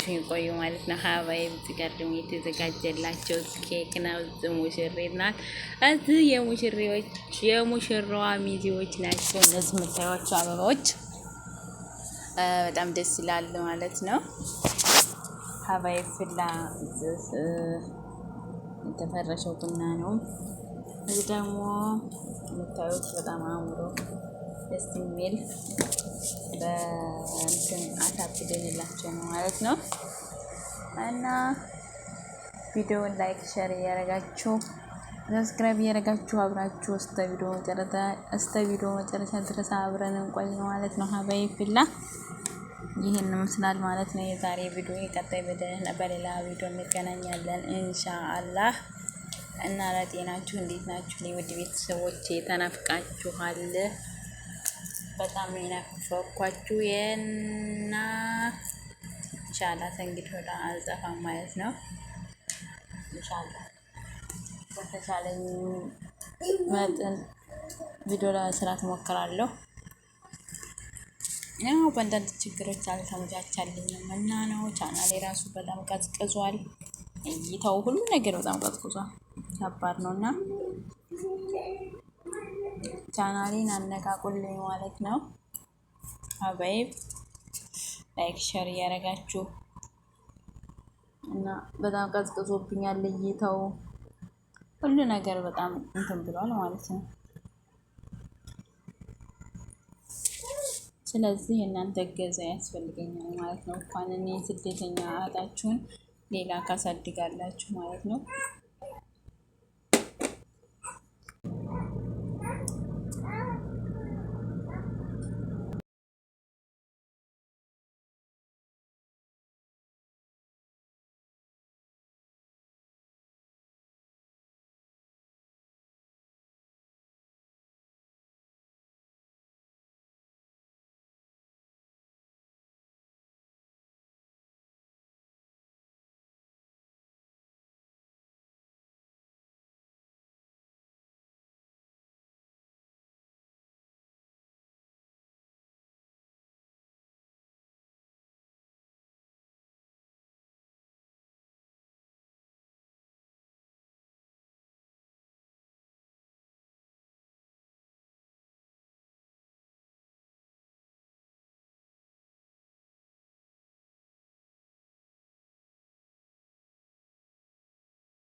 አብራችሁ ይቆዩ ማለት ነው። ሀባይ እዚህ ጋር ደግሞ የተዘጋጀላቸው ኬክ ነው። እዚህ ሙሽሪት ናት። እዚህ የሙሽራዋ ሚዜዎች ናቸው። እነዚህ የምታዩዋቸው አበባዎች በጣም ደስ ይላሉ ማለት ነው። ሀባይ ፍላ የተፈረሸው ቡና ነው። እዚህ ደግሞ የምታዩት በጣም አምሮ ደስ የሚል በእንትን አሳብደንላቸው ነው ማለት ነው። እና ቪዲዮውን ላይክ ሼር እያደረጋችሁ ሰብስክራይብ እያደረጋችሁ አብራችሁ እስከ ቪዲዮ መጨረሻ ድረስ አብረን እንቆይ ማለት ነው። ሀባይ ፍላ ይህን ይመስላል ማለት ነው የዛሬ ቪዲዮ። የቀጣይ በሌላ ቪዲዮ እንገናኛለን ኢንሻአላህ። እና ለጤናችሁ እንዴት ናችሁ? ውድ ቤተሰቦቼ ተናፍቃችኋል። በጣም ነው የናፈኳችሁ እና ኢንሻአላህ እንግዲህ ወደ አልጠፋም ማለት ነው። ኢንሻአላህ በተቻለኝ መጠን ቪዲዮ ለመስራት እሞክራለሁ። ያው በአንዳንድ ችግሮች አልተመቻቻልኝም እና ነው ቻናሌ ራሱ በጣም ቀዝቅዟል። እይታው ሁሉ ነገር በጣም ቀዝቅዟል። ከባድ ነውና ቻናሌን አነቃቁልኝ ማለት ነው። ሀባይብ ላይክ ሼር እያደረጋችሁ እና በጣም ቀዝቅዞብኛል። እይታው ሁሉ ነገር በጣም እንትን ብሏል ማለት ነው። ስለዚህ እናንተ እገዛ ያስፈልገኛል ማለት ነው። እንኳን እኔ ስደተኛ አጣችሁን ሌላ ካሳድጋላችሁ ማለት ነው።